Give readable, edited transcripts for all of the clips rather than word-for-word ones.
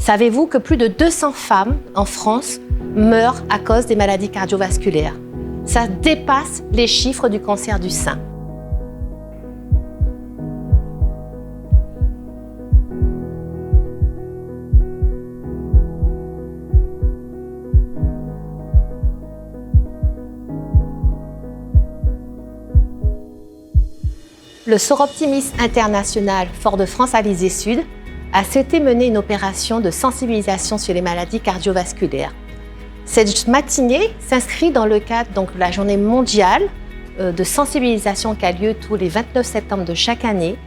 Savez-vous que plus de 200 femmes en France meurent à cause des maladies cardiovasculaires? Ça dépasse les chiffres du cancer du sein. Le Soroptimisme International Fort-de-France Alizé Sud a souhaité mener une opération de sensibilisation sur les maladies cardiovasculaires. Cette matinée s'inscrit dans le cadre de la journée mondiale de sensibilisation qui a lieu tous les 29 septembre de chaque année.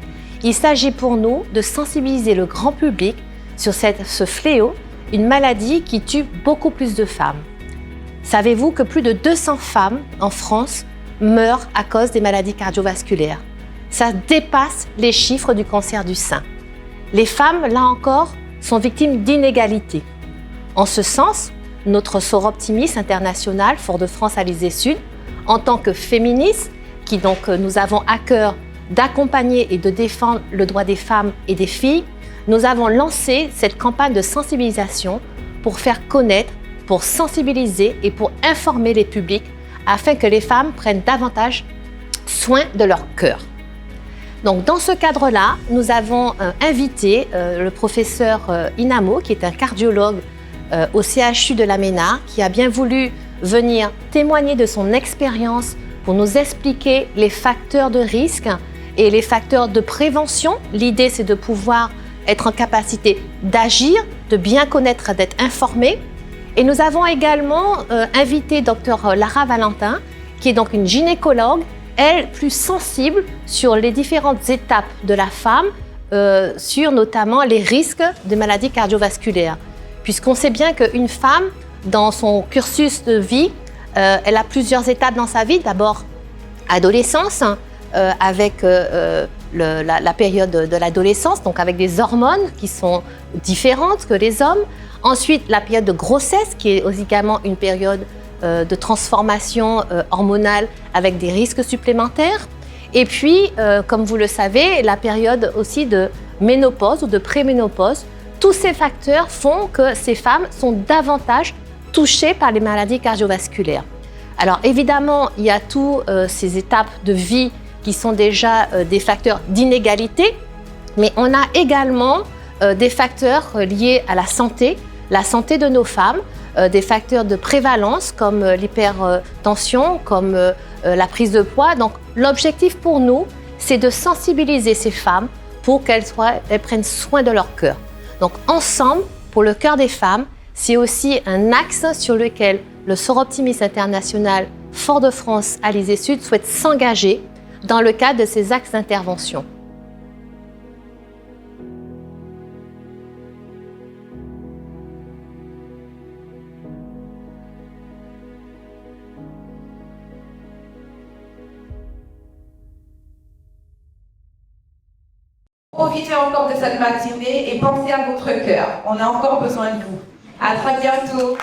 Il s'agit pour nous de sensibiliser le grand public sur ce fléau, une maladie qui tue beaucoup plus de femmes. Savez-vous que plus de 200 femmes en France meurent à cause des maladies cardiovasculaires? Ça dépasse les chiffres du cancer du sein. Les femmes, là encore, sont victimes d'inégalités. En ce sens, notre Soroptimisme International Fort-de-France Alizé Sud, en tant que féministe, qui donc nous avons à cœur d'accompagner et de défendre le droit des femmes et des filles, nous avons lancé cette campagne de sensibilisation pour faire connaître, pour sensibiliser et pour informer les publics afin que les femmes prennent davantage soin de leur cœur. Donc, dans ce cadre-là, nous avons invité le professeur Inamo, qui est un cardiologue au CHU de la Ménard, qui a bien voulu venir témoigner de son expérience pour nous expliquer les facteurs de risque et les facteurs de prévention. L'idée, c'est de pouvoir être en capacité d'agir, de bien connaître, d'être informé. Et nous avons également invité Dr Lara Valentin, qui est donc une gynécologue, elle, plus sensible sur les différentes étapes de la femme, sur notamment les risques de maladies cardiovasculaires. Puisqu'on sait bien qu'une femme, dans son cursus de vie, elle a plusieurs étapes dans sa vie. D'abord, adolescence, avec la période de l'adolescence, donc avec des hormones qui sont différentes que les hommes. Ensuite, la période de grossesse, qui est également une période de transformation hormonale avec des risques supplémentaires. Et puis, comme vous le savez, la période aussi de ménopause ou de préménopause. Tous ces facteurs font que ces femmes sont davantage touchées par les maladies cardiovasculaires. Alors évidemment, il y a toutes ces étapes de vie qui sont déjà des facteurs d'inégalité, mais on a également des facteurs liés à la santé de nos femmes, des facteurs de prévalence comme l'hypertension, comme la prise de poids. Donc l'objectif pour nous, c'est de sensibiliser ces femmes pour qu'elles prennent soin de leur cœur. Donc ensemble, pour le cœur des femmes, c'est aussi un axe sur lequel le Soroptimisme International Fort-de-France Alizé Sud souhaite s'engager dans le cadre de ces axes d'intervention. Profitez encore de cette matinée et pensez à votre cœur. On a encore besoin de vous. À très bientôt.